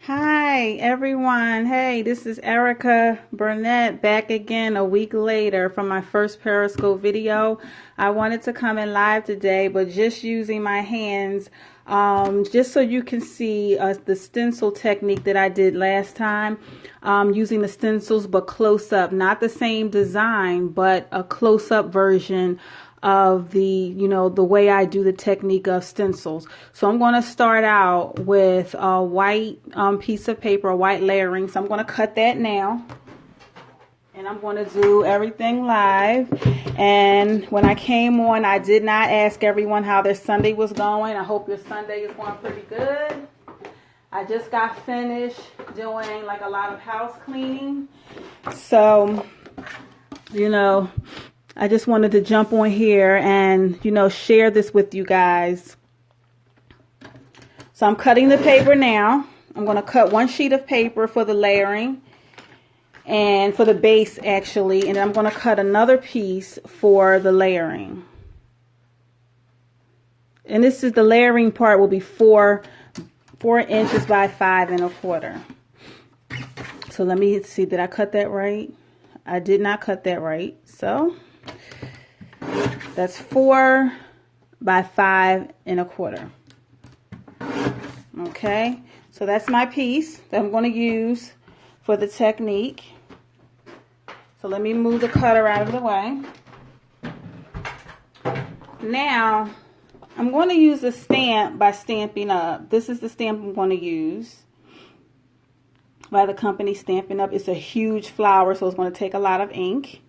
Hi everyone. Hey, this is Erica Burnett back again a week later from my first Periscope video. I wanted to come in live today, but just using my hands, just so you can see the stencil technique that I did last time, using the stencils but close up, not the same design, but a close up version of the way I do the technique of stencils. So I'm going to start out with a white piece of paper, a white layering. So I'm going to cut that now, and I'm going to do everything live. And when I came on, I did not ask everyone how their Sunday was going. I hope your Sunday is going pretty good. I just got finished doing like a lot of house cleaning, so I just wanted to jump on here and, share this with you guys. So I'm cutting the paper now. I'm going to cut one sheet of paper for the layering and for the base actually. And then I'm going to cut another piece for the layering. And this is the layering part will be 4 inches by 5 1/4. So let me see, did I cut that right? I did not cut that right. So that's 4 by 5 1/4. Okay, so that's my piece that I'm going to use for the technique. So let me move the cutter out of the way. Now I'm going to use a stamp by Stampin' Up. This is the stamp I'm going to use by the company Stampin' Up. It's a huge flower, so it's going to take a lot of ink.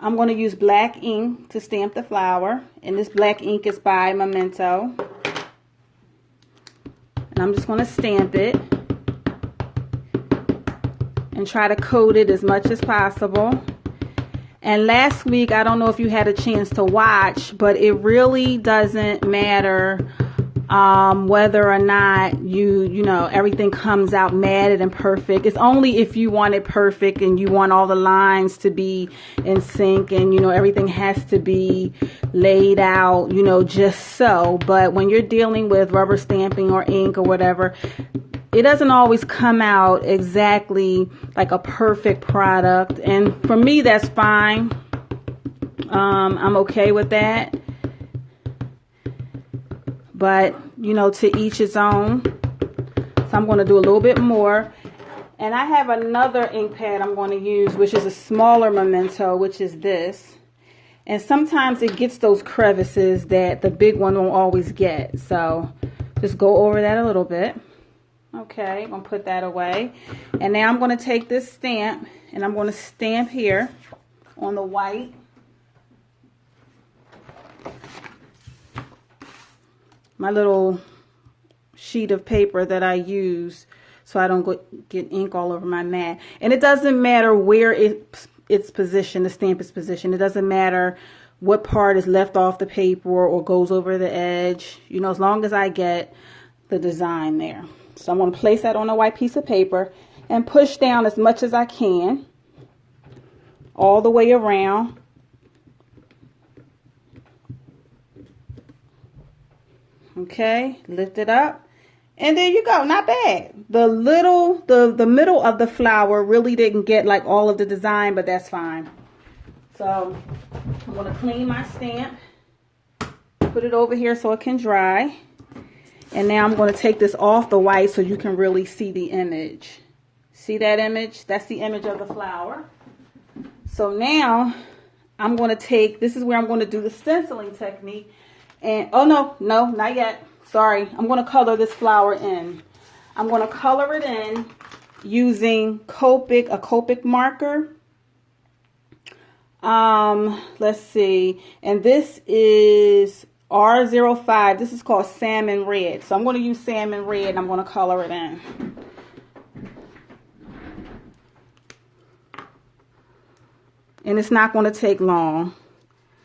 I'm going to use black ink to stamp the flower, and this black ink is by Memento. And I'm just going to stamp it and try to coat it as much as possible. And last week, I don't know if you had a chance to watch, but it really doesn't matter whether or not everything comes out matted and perfect. It's only if you want it perfect and you want all the lines to be in sync and everything has to be laid out just so. But when you're dealing with rubber stamping or ink or whatever, it doesn't always come out exactly like a perfect product, and for me that's fine. I'm okay with that. But, to each his own. So I'm going to do a little bit more. And I have another ink pad I'm going to use, which is a smaller Memento, which is this. And sometimes it gets those crevices that the big one won't always get. So just go over that a little bit. Okay, I'm going to put that away. And now I'm going to take this stamp and I'm going to stamp here on the white. My little sheet of paper that I use so I don't get ink all over my mat. And it doesn't matter where it's positioned, the stamp is positioned. It doesn't matter what part is left off the paper or goes over the edge, as long as I get the design there. So I'm going to place that on a white piece of paper and push down as much as I can all the way around. Okay, lift it up, and there you go. Not bad. The middle of the flower really didn't get like all of the design, but that's fine. So I'm going to clean my stamp, put it over here so it can dry, and now I'm going to take this off the white so you can really see the image. See that image? That's the image of the flower. So now I'm going to take, this is where I'm going to do the stenciling technique. And, oh no, not yet. Sorry. I'm going to color this flower in. I'm going to color it in using a Copic marker. Let's see. And this is R05. This is called Salmon Red. So I'm going to use Salmon Red and I'm going to color it in. And it's not going to take long.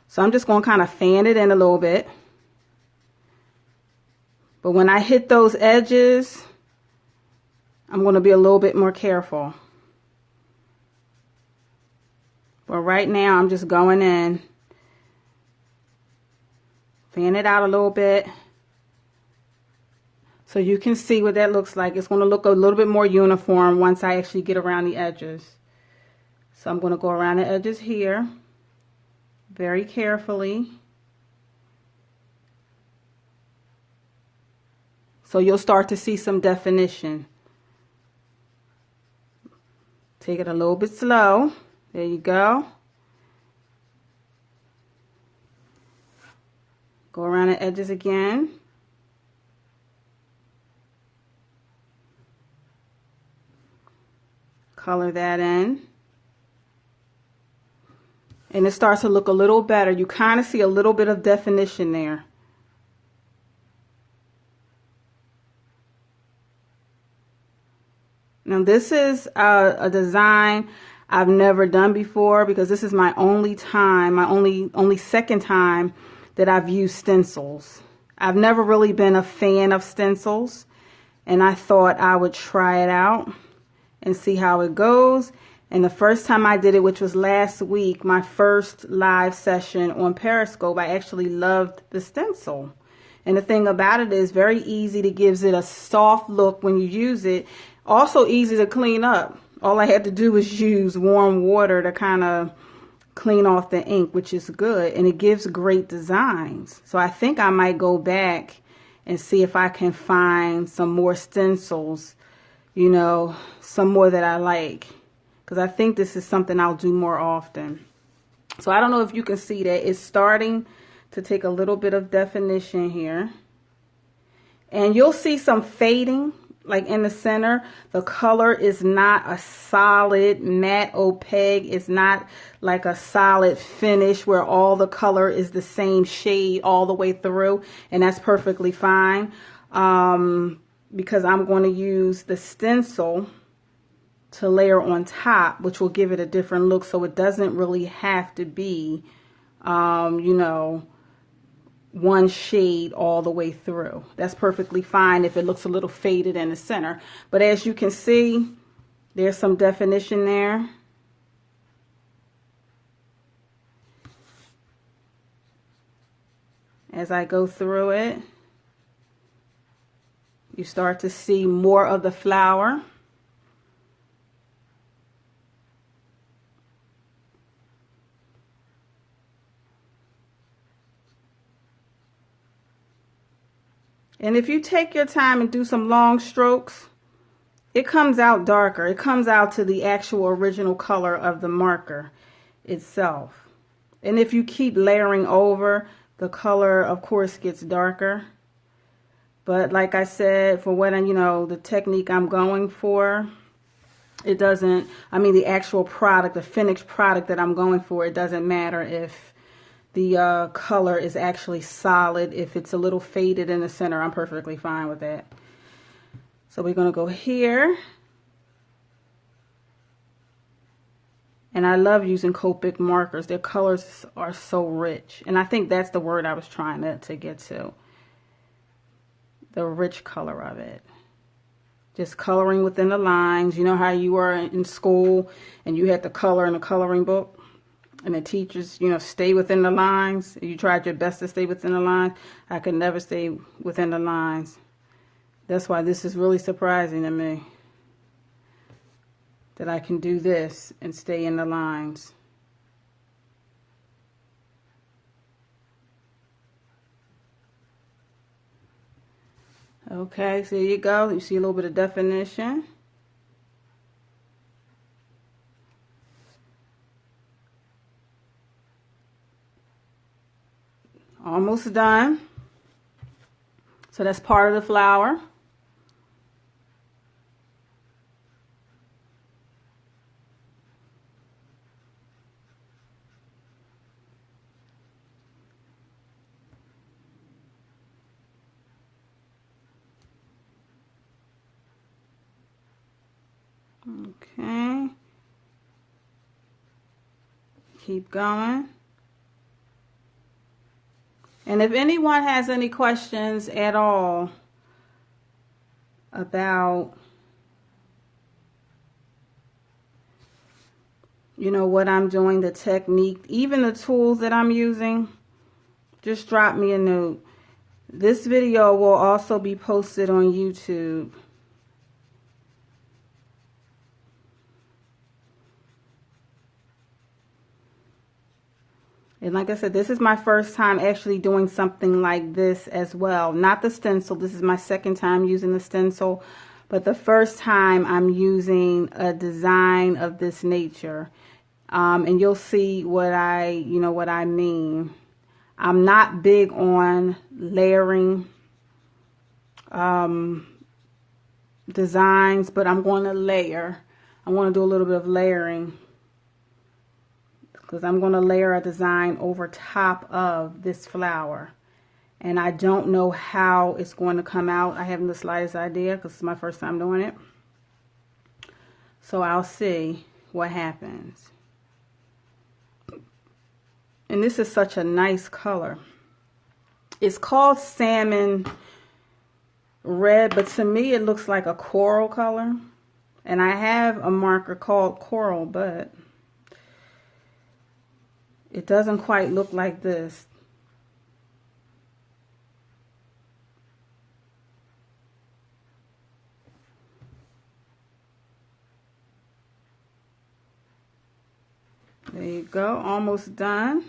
So I'm just going to kind of fan it in a little bit. But when I hit those edges, I'm going to be a little bit more careful. But right now, I'm just going in. Fan it out a little bit. So you can see what that looks like. It's going to look a little bit more uniform once I actually get around the edges. So I'm going to go around the edges here very carefully. So you'll start to see some definition. Take it a little bit slow. There you go. Go around the edges again. Color that in. And it starts to look a little better. You kind of see a little bit of definition there. Now this is a design I've never done before because this is my only time, my only second time that I've used stencils. I've never really been a fan of stencils, and I thought I would try it out and see how it goes. And the first time I did it, which was last week, my first live session on Periscope, I actually loved the stencil. And the thing about it is very easy to gives it a soft look when you use it. Also easy to clean up. All I had to do was use warm water to kind of clean off the ink, which is good. And it gives great designs. So I think I might go back and see if I can find some more stencils, you know, some more that I like. Because I think this is something I'll do more often. So I don't know if you can see that. It's starting to take a little bit of definition here. And you'll see some fading, like in the center. The color is not a solid matte opaque. It's not like a solid finish where all the color is the same shade all the way through. And that's perfectly fine. Because I'm going to use the stencil to layer on top, which will give it a different look. So it doesn't really have to be, you know, one shade all the way through. That's perfectly fine if it looks a little faded in the center. But as you can see, there's some definition there. As I go through it, you start to see more of the flower. And if you take your time and do some long strokes, it comes out darker. It comes out to the actual original color of the marker itself. And if you keep layering over, the color, of course, gets darker. But like I said, for what, you know, the technique I'm going for, it doesn't, I mean, the actual product, the finished product that I'm going for, it doesn't matter if the color is actually solid. If it's a little faded in the center, I'm perfectly fine with that. So we're going to go here. And I love using Copic markers. Their colors are so rich. And I think that's the word I was trying to get to. The rich color of it. Just coloring within the lines. You know how you were in school and you had to color in a coloring book? And the teachers, you know, stay within the lines. You tried your best to stay within the lines. I could never stay within the lines. That's why this is really surprising to me. That I can do this and stay in the lines. Okay, so there you go. You see a little bit of definition. Almost done. So that's part of the flower. Okay. Keep going. And if anyone has any questions at all about, you know, what I'm doing, the technique, even the tools that I'm using, just drop me a note. This video will also be posted on YouTube. And like I said, this is my first time actually doing something like this as well. Not the stencil. This is my second time using the stencil. But the first time I'm using a design of this nature. And you'll see what I mean. I'm not big on layering designs, but I'm going to layer. I want to do a little bit of layering, because I'm going to layer a design over top of this flower. And I don't know how it's going to come out. I haven't the slightest idea, because it's my first time doing it. So I'll see what happens. And this is such a nice color. It's called salmon red, but to me it looks like a coral color. And I have a marker called coral, but it doesn't quite look like this. There you go, almost done.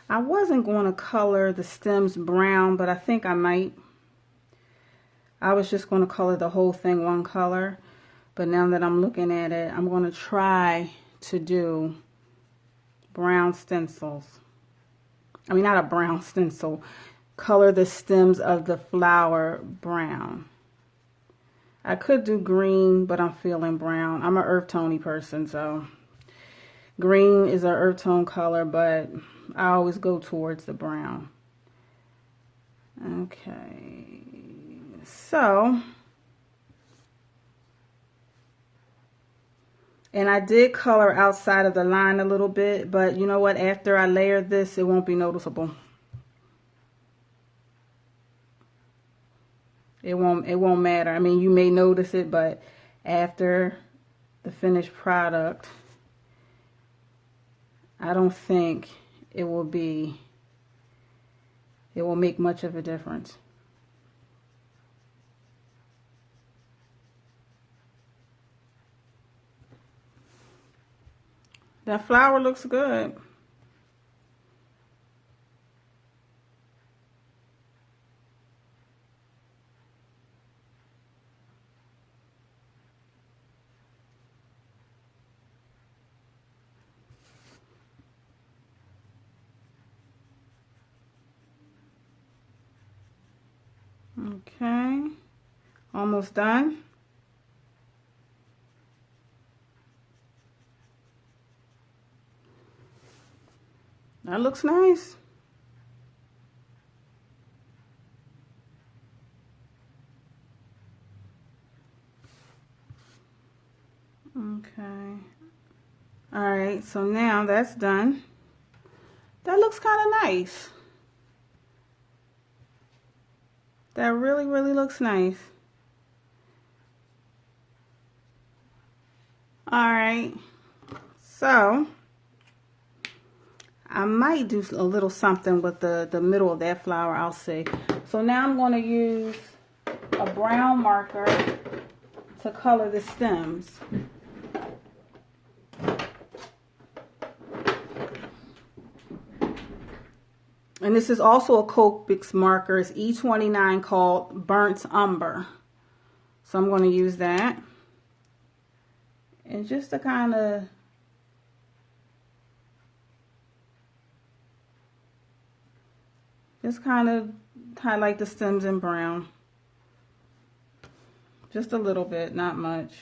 I wasn't going to color the stems brown, but I think I might. I was just going to color the whole thing one color, but now that I'm looking at it, I'm going to try to do brown stencils. I mean, not a brown stencil. Color the stems of the flower brown. I could do green, but I'm feeling brown. I'm an earth tone person, so green is an earth tone color, but I always go towards the brown. Okay, so, and I did color outside of the line a little bit, but you know what, after I layer this, it won't be noticeable. It won't matter. I mean, you may notice it, but after the finished product, I don't think it will make much of a difference. That flower looks good. Okay, almost done. That looks nice. Okay. All right, so now that's done. That looks kind of nice. That really, really looks nice. All right, so I might do a little something with the middle of that flower. I'll see. So now I'm going to use a brown marker to color the stems. And this is also a Copics marker. It's E29 called Burnt Umber. So I'm going to use that. And just to kind of highlight the stems in brown. Just a little bit, not much.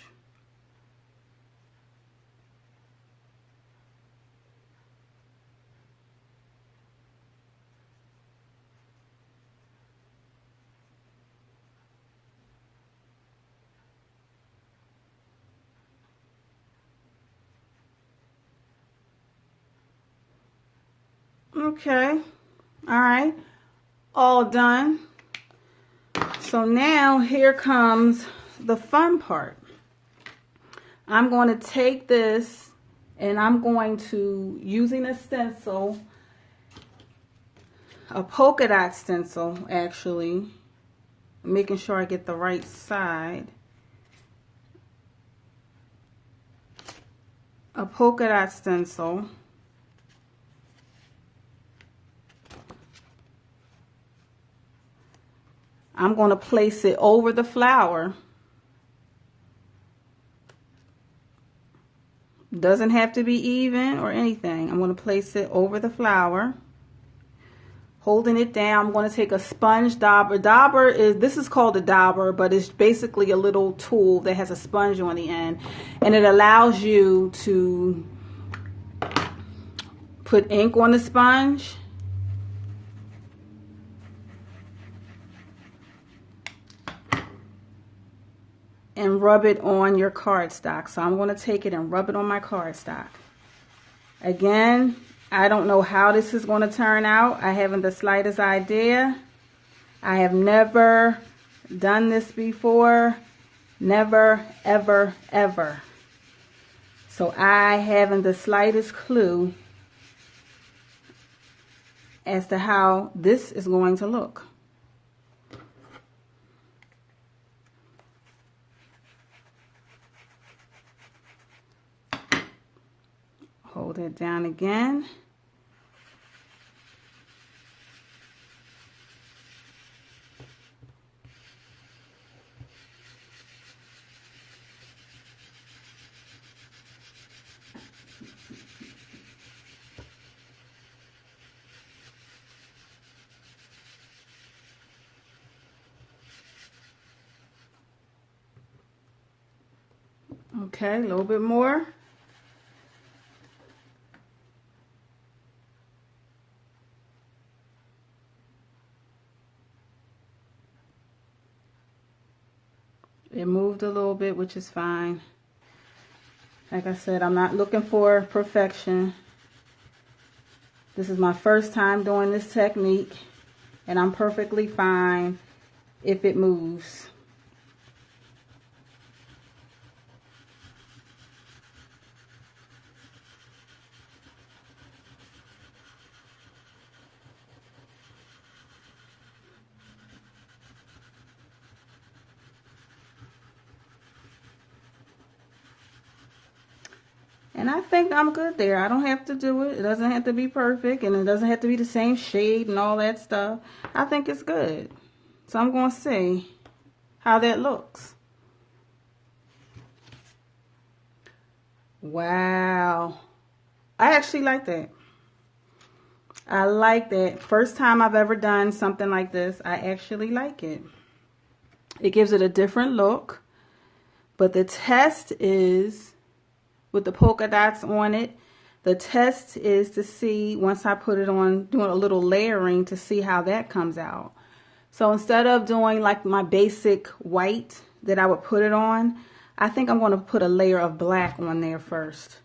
Okay, all right, all done. So now here comes the fun part. I'm going to take this and I'm going to, using a stencil, a polka dot stencil actually, making sure I get the right side. A polka dot stencil. I'm going to place it over the flower. Doesn't have to be even or anything. I'm going to place it over the flower. Holding it down, I'm going to take a sponge dauber. This is called a dauber, but it's basically a little tool that has a sponge on the end. And it allows you to put ink on the sponge. And rub it on your cardstock. So I'm going to take it and rub it on my cardstock. Again, I don't know how this is going to turn out. I haven't the slightest idea. I have never done this before. Never, ever, ever. So I haven't the slightest clue as to how this is going to look. Hold it down again. Okay, a little bit more. It moved a little bit, which is fine. Like I said, I'm not looking for perfection. This is my first time doing this technique, and I'm perfectly fine if it moves. And I think I'm good there. I don't have to do it. It doesn't have to be perfect, and it doesn't have to be the same shade and all that stuff. I think it's good. So I'm going to see how that looks. Wow. I actually like that. I like that. First time I've ever done something like this. I actually like it. It gives it a different look. But the test is, with the polka dots on it, the test is to see, once I put it on, doing a little layering to see how that comes out. So instead of doing like my basic white that I would put it on, I think I'm going to put a layer of black on there first.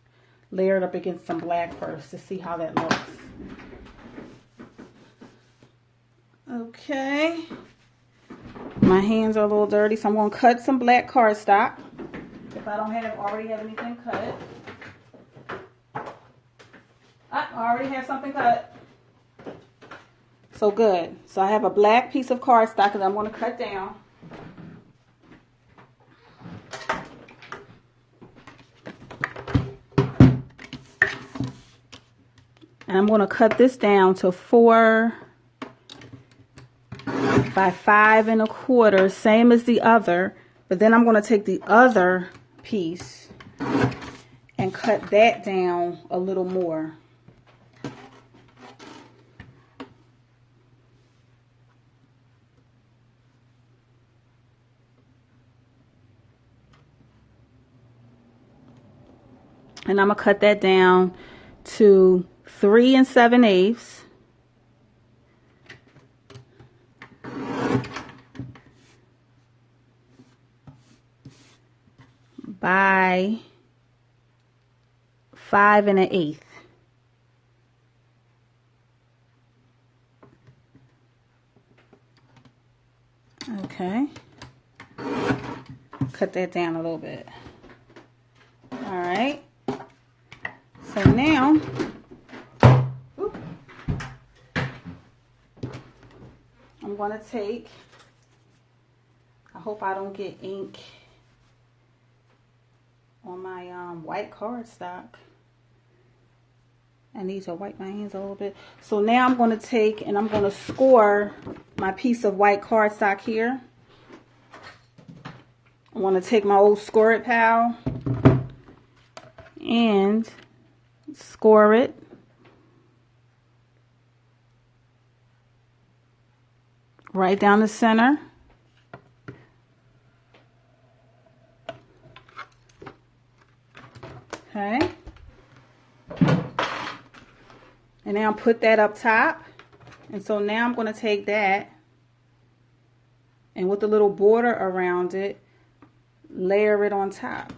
Layer it up against some black first to see how that looks. Okay. My hands are a little dirty, so I'm going to cut some black cardstock. If I don't already have anything cut. I already have something cut. So good. So I have a black piece of cardstock that I'm going to cut down. And I'm going to cut this down to 4 by 5 1/4, same as the other. But then I'm going to take the other piece and cut that down a little more. And I'm going to cut that down to 3 7/8. By 5 1/8. Okay. Cut that down a little bit. right. So now, I'm going to take, I hope I don't get ink on my white cardstock. I need to wipe my hands a little bit. So now I'm going to take and I'm going to score my piece of white cardstock here. I want to take my old Score It Pal and score it. Right down the center. Okay. And now put that up top. And so now I'm going to take that and with a little border around it, layer it on top.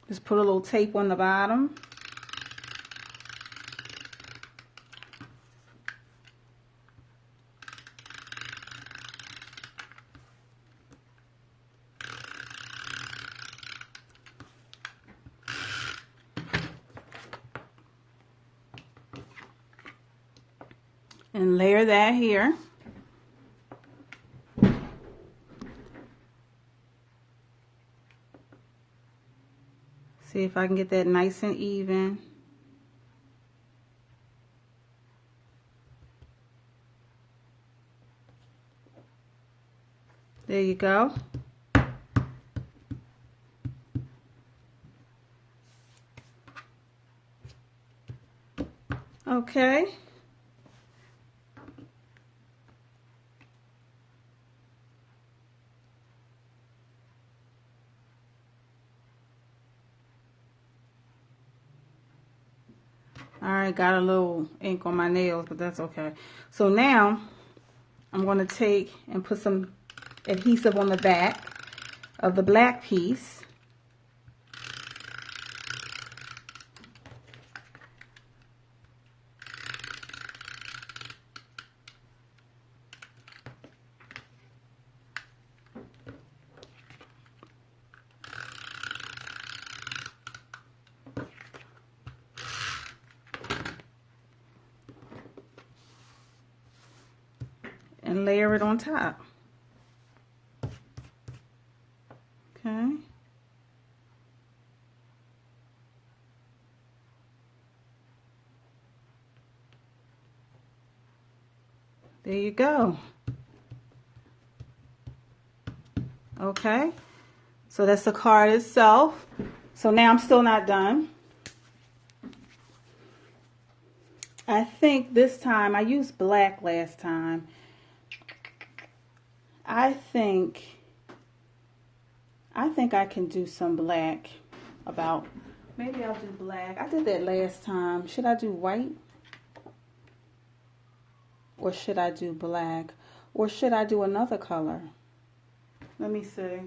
Just put a little tape on the bottom. And layer that here. See if I can get that nice and even. There you go. Okay. Alright, got a little ink on my nails, but that's okay. So now, I'm going to take and put some adhesive on the back of the black piece. And layer it on top. Okay. There you go. Okay. So that's the card itself. So now I'm still not done. I think this time, I used black last time. I think I can do some black about, maybe I'll do black. I did that last time. Should I do white? Or should I do black? Or should I do another color? Let me see.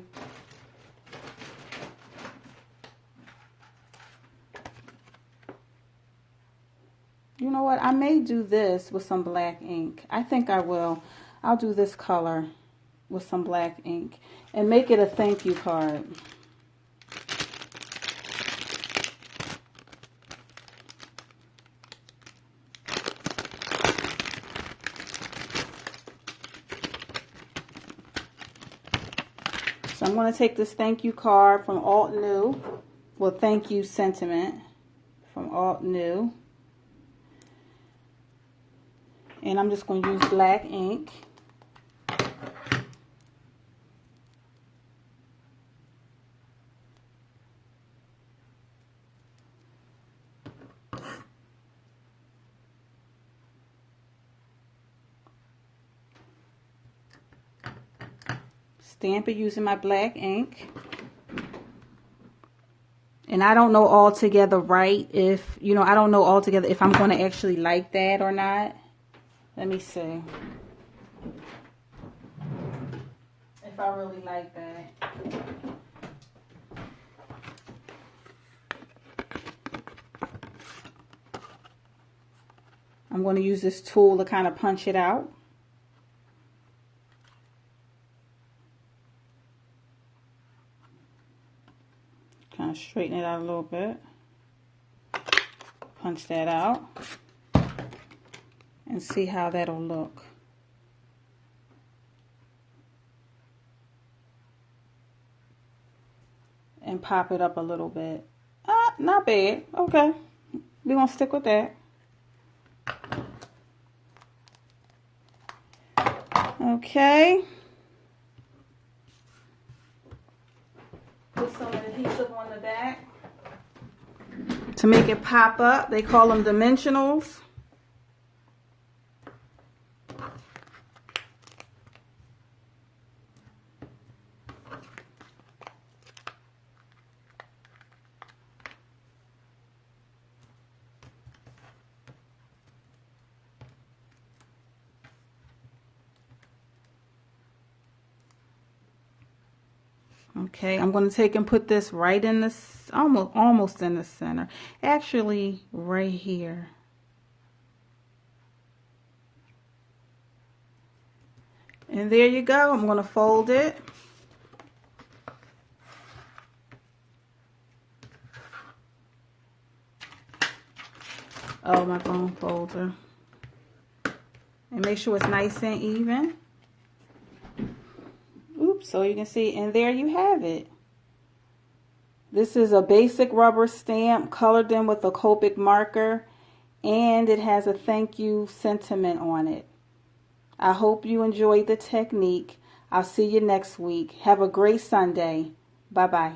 You know what? I may do this with some black ink. I think I will. I'll do this color with some black ink and make it a thank you card. So I'm going to take this thank you card from Alt New. Well, thank you sentiment from Alt New. And I'm just going to use black ink. Stamp it using my black ink. And I don't know altogether right if, you know, I don't know altogether if I'm going to actually like that or not. Let me see. If I really like that. I'm going to use this tool to kind of punch it out. Kind of straighten it out a little bit. Punch that out. And see how that'll look. And pop it up a little bit. Not bad. Okay. We're going to stick with that. Okay. Put some adhesive on the back to make it pop up. They call them dimensionals. Okay, I'm going to take and put this right in the, almost in the center. Actually, right here. And there you go. I'm going to fold it. Oh, my bone folder. And make sure it's nice and even. Oops, so you can see, and there you have it. This is a basic rubber stamp colored in with a Copic marker, and it has a thank you sentiment on it. I hope you enjoyed the technique. I'll see you next week. Have a great Sunday. Bye-bye.